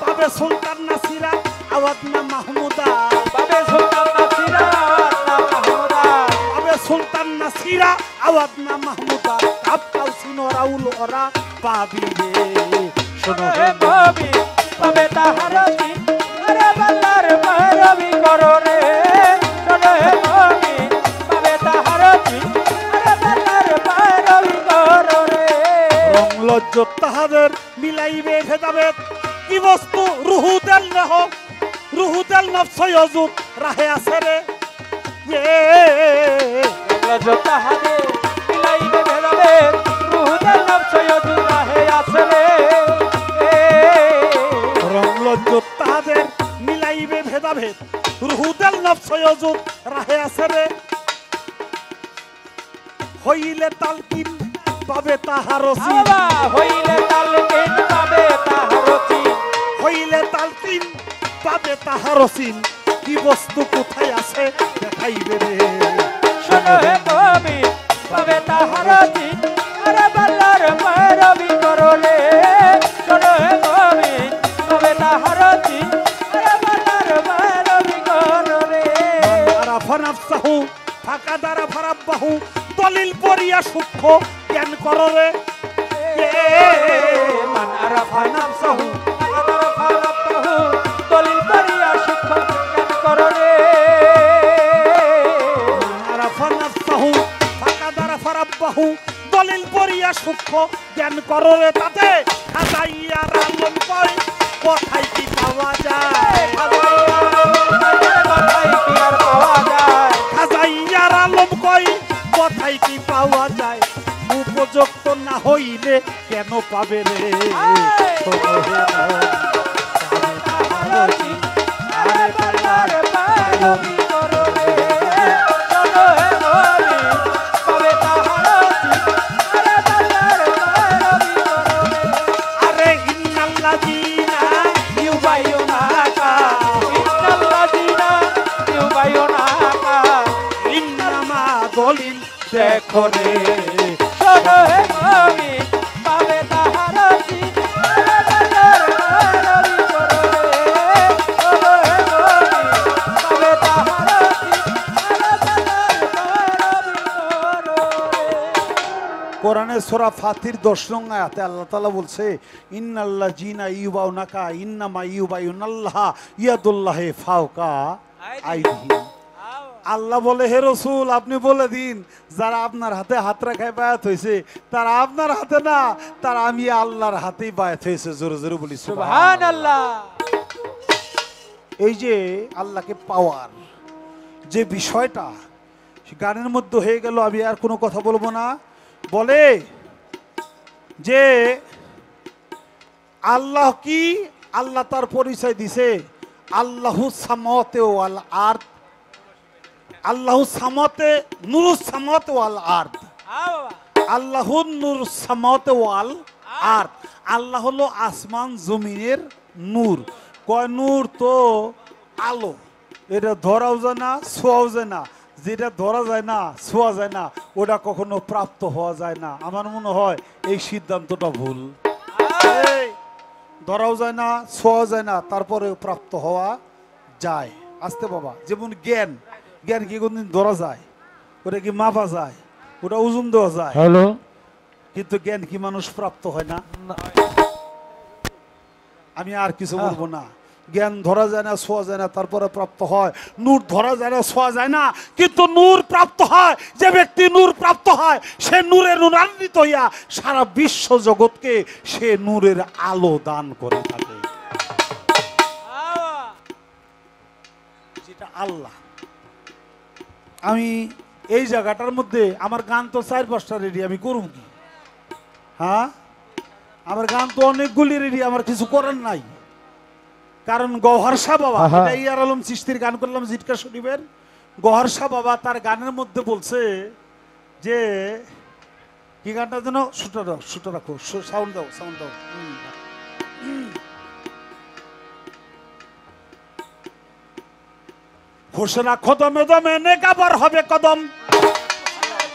Speaker 4: পাবে সুলতান নাসিরা আওয়াজ না মাহমুদা,
Speaker 3: বাবে সুলতান নাসিরা না মাহমুদা
Speaker 4: পাবে সুলতান নাসিরা আওয়াজ না মাহমুদা, কাপকাউ সিনো রাউল ওরা পাবি রে। শোনো হে
Speaker 3: ভাবি পাবে তাহার চিন আরে বাল্লার পায়রবি করো রে শোনো হে ভাবি পাবে তাহার চিন আরে বাল্লার পায়রবি করো রে
Speaker 4: রং লজ্জত তাহাদের মিলাইবে ভেদাভেদ, কি বস্তু রুহুদেল নেহ রুহুদেল নফসয়জুত রাহে আছে রে।
Speaker 3: লজ্জতা হাদে মিলাইবে ভেদাবে রুহুদাল নফসয়জু রাহে আছে রে
Speaker 4: রং লজ্জত তাহাদের মিলাইবে ভেদাভেদ, রুহুদেল নফসয়জুত রাহে আছে রে। হইলে তালকিন পাবে তাহার চিন,
Speaker 3: বাবা হইলে তালকিন পাবে তাহার চিন
Speaker 4: হইলে তালকিন পাবে তাহার চিন, কি বস্তু কোথায় আছে দেখাইবে রে।
Speaker 3: শোনো হে কবি পাবে তাহার চিন আরে বাল্লার পায়রবি করো রে শোনো হে কবি পাবে তাহার চিন আরে বাল্লার পায়রবি করো রে
Speaker 4: আরাফা নাফসাহু ফাঁকা দ্বারা ফারাব্বাহু, দলিল পড়িয়া সূক্ষ্ম জ্ঞান করো রে।
Speaker 3: মান আরাফা নাফসাহু আরাফা রাব্বাহু দলিল পড়িয়া শিক্ষক জ্ঞান করো রে
Speaker 4: আরাফা নাফসাহু ফাঁকা দ্বারা ফারাব্বাহু, দলিল পড়িয়া সূক্ষ্ম জ্ঞান করো রে। তাতে খাজাইয়ার আলম কয় কোথায় কি পাওয়া যায়,
Speaker 3: কথাই কি আর পাওয়া যায়
Speaker 4: খাজাইয়ার আলম কয় কোথায় কি পাওয়া যায়, উপযুক্ত না হইলে কেন পাবে রে। শোনো হে
Speaker 3: আরে বাল্লার পায়রবি করো রে শোনো হে নবী পাবে তাহার চিন আরে বাল্লার পায়রবি করো রে
Speaker 4: আরে ইন্নাল্লাযীনা
Speaker 3: ইউবায়ুনাকা ইন্নাল্লাযীনা ইউবায়ুনাকা
Speaker 4: ইন্নামা দলিল
Speaker 3: দেখো রে শোনো হে নবী পাবে তাহার চিন আরে বাল্লার পায়রবি করো রে শোনো হে নবী পাবে তাহার চিন আরে বাল্লার পায়রবি করো রে
Speaker 4: কোরআনের সূরা ফাতির 10 নং আয়াতে আল্লাহ তাআলা বলছে ইন্নাল্লাযীনা ইউবাউনাকা ইন্নামা ইউবায়ুনাল্লাহ ইয়াদুল্লাহি ফাওকা আইদিহিম। আল্লাহ বলে হে রাসূল আপনি বলে দিন যারা আপনার হাতে হাত রাখায় বায়াত হয়েছে তারা আপনার হাতে না, তারা আমি আল্লাহর হাতেই বায়াত হয়েছে। জোরে জোরে বলি
Speaker 3: সুবহানাল্লাহ
Speaker 4: এই যে আল্লাহকে পাওয়ার যে বিষয়টা গানের মধ্যে হয়ে গেল, আমি আর কোনো কথা বলবো না। বলে যে আল্লাহ কি? আল্লাহ তার পরিচয় দিছে আল্লাহু সামাওয়াতি ওয়াল আরদ, আল্লাহু সামাওয়াতে নূরুস সামাওয়াতি ওয়াল আরদ, আল্লাহু নূরুস সামাওয়াতি ওয়াল আরদ। আল্লাহ হলো আসমান জমিনের নূর। কয় নূর তো আলো, এটা ধরাও যায় না, ছোঁয়াও যায় না। যেটা ধরা যায় না, ছোঁয়া যায় না, ওটা কখনো প্রাপ্ত হওয়া যায় না। আমার মনে হয় এই সিদ্ধান্তটা ভুল। এই, ধরাও যায় না, ছোঁয়া যায় না, তারপরে প্রাপ্ত হওয়া যায়। আসতে বাবা, যেমন জ্ঞান, জ্ঞান কি কোনদিন ধরা যায়? ওটা কি মাপা যায়? ওটা ওজন দেওয়া যায়?
Speaker 3: হ্যালো,
Speaker 4: কিন্তু জ্ঞান কি মানুষ প্রাপ্ত হয় না? আমি আর কিছু বলবো না। জ্ঞান ধরা যায় না, ছোঁয়া যায় না, তারপরে প্রাপ্ত হয়। নূর ধরা যায় না, ছোঁয়া যায় না, কিন্তু নূর প্রাপ্ত হয়। যে ব্যক্তি নূর প্রাপ্ত হয় সে নূরে নূরান্বিত হইয়া সারা বিশ্ব জগৎকে সে নূরের আলো দান করে থাকে। যেটা আল্লাহ। আমি এই জায়গাটার মধ্যে আমার গান তো 4-5টা রেডি, আমি করুম কি? হ্যাঁ, আমার গান তো অনেকগুলি রেডি, আমার কিছু করার নাই। কারণ গওহার শাহ বাবা, এটা ইয়ার আলম চিশতির গান করলাম জিটকা শরীফের। গওহার শাহ বাবা তার গানের মধ্যে বলছে যে কি গানটা যেন, শুটা রাখো, সাউন্ড দাও, সাউন্ড দাও। হোসেনা কদমে দমে নেগাবার হবে কদম,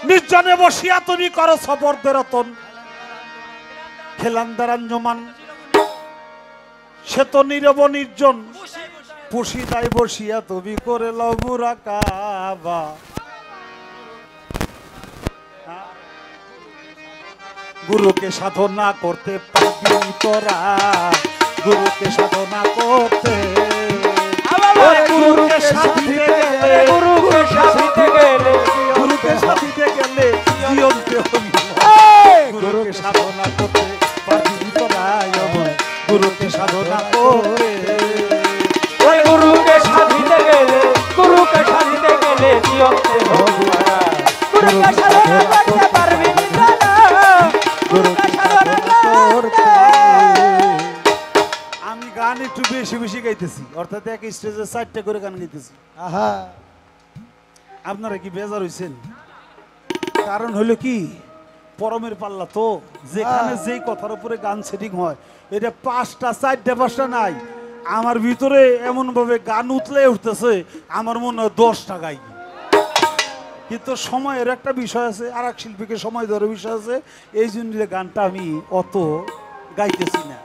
Speaker 4: নির্জনে বসিয়া তুমি করো সবরদে রতন। খেলান্দার আঞ্জমান সে তো নীরব নির্জন, পুশিদায় বসিয়া তুমি করে লও মুরাকাবা। গুরুকে সাধনা করতে পারবি তোরা, গুরুকে সাধনা করতে, গুরুকে সাধিতে গেলে, গুরুকে সাধিতে গেলে, গুরুকে সাধিতে গেলে জীবনকে হবি। গুরুকে সাধনা করতে পারবি তোরা, গুরুকে সাধনা করে।
Speaker 3: গুরুকে সাধিতে গেলে, গুরুকে সাধিতে গেলে জীবনকে হবি। গুরুকে সাধনা করতে পারবি না, গুরুকে সাধনা করতে।
Speaker 4: আমি গান একটু বেশি বেশি গাইতেছি, অর্থাৎ এক স্টেজে 4টা করে গান গাইতেছি। আপনারা কি বেজার হইছেন? কারণ হলো কি, পরমের পাল্লা তো, যেখানে যেই কথার উপরে গান সেটিং হয়, এটা 5টা 4টা 5টা নাই। আমার ভিতরে এমন ভাবে গান উতলে উঠতেছে, আমার মনে হয় 10টা গাই। কিন্তু সময়ের একটা বিষয় আছে, আর এক শিল্পীকে সময় ধরে বিষয় আছে, এই জন্য গানটা আমি অত গাইতেছি না।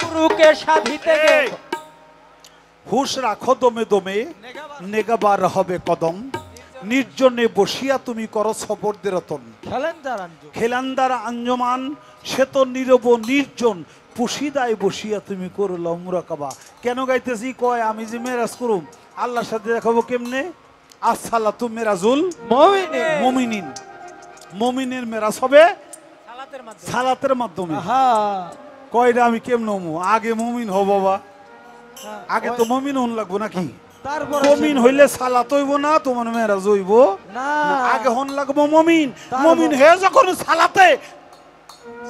Speaker 3: গুরুকে সাধিতে গেলে,
Speaker 4: হুশ রাখো দমে দমে নেগাবার হবে কদম, নির্জনে বসিয়া তুমি করো সবরদে রতন। খেলান্দার আঞ্জমান সে তো নীরব নির্জন, পুশিদায় বসিয়া তুমি করলো মুরাকাবা। কেন গাইতেছি? কয় আমি যে মেরাজ করুম, আল্লাহর সাথে দেখাবো কেমনে? আসসালাতু মেরাজুল মুমিনিন, মুমিনের মেরাজ হবে সালাতের মাধ্যমে। কয়টা আমি কেমন হমু? আগে মুমিন হব বাবা, আগে তো মুমিন হন লাগবো নাকি? মুমিন হইলে সালাত হইব না, তোমার মেরাজ হইব না। আগে হন লাগবো মুমিন। মুমিন হে যখন সালাতে,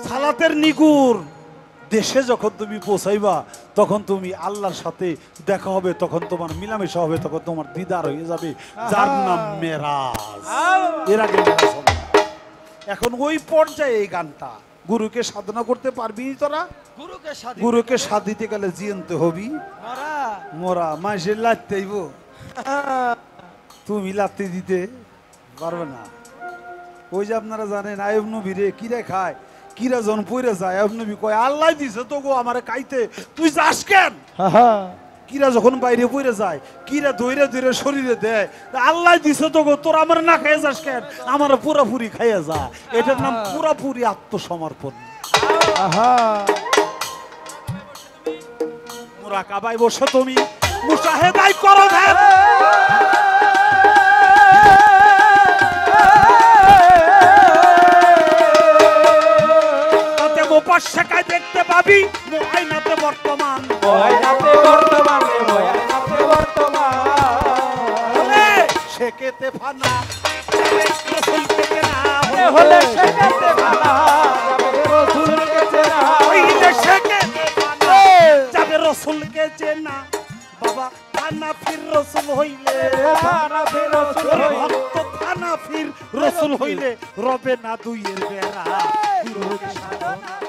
Speaker 4: সালাতের নিগুর দেশে যখন তুমি পৌঁছাইবা, তখন তুমি আল্লাহর সাথে দেখা হবে, তখন তোমার মিলামেশা হবে, তখন তোমার দিদার হয়ে যাবে, যার নাম মেরাজ। এর আগে মেরাজ হবে না। এখন ওই পর্যায়ে এই গানটা, গুরুকে সাধনা করতে পারবি তোরা, গুরুকে সাধিতে গেলে জিয়ন্ত হবি মোরা। মাসের লাত্তে আইব, তুমি লাত্তি দিতে পারবে না। ওই যে আপনারা জানেন আয়ুব নবীরে কিরে খায়, কিরা জন পইরে যায়, আয়ুব নবী কয় আল্লাহ দিছে তো গো আমারে খাইতে, তুই যাস কেন? কিরা যখন বাইরে পইরে যায়, কিরা ধইরে ধইরে শরীরে দেয়, আল্লাহ দিছে তো গো, তোর আমার না খাইয়া যাস কেন? আমার পুরাপুরি খাইয়া যা। এটার নাম পুরাপুরি আত্মসমর্পণ। মুরাকাবায় বসে তুমি মুশাহেদাই করো ধ্যান, তাতে মুপাশশাকায় দেখতে পাবি মুআইনাতে বর্তমান,
Speaker 3: মুআইনাতে বর্তমানে, মুআইনাতে বর্তমান।
Speaker 4: শেকেতে ফানা রাসূল থেকে না
Speaker 3: হলে শেকেতে ফানা
Speaker 4: থানা ফির রসুল হইলে
Speaker 3: থানা ফির রসুল হইলে
Speaker 4: ভক্ত থানা ফির রসুল হইলে রবে না দুইয়ের বেড়া বিরোধী সাধনা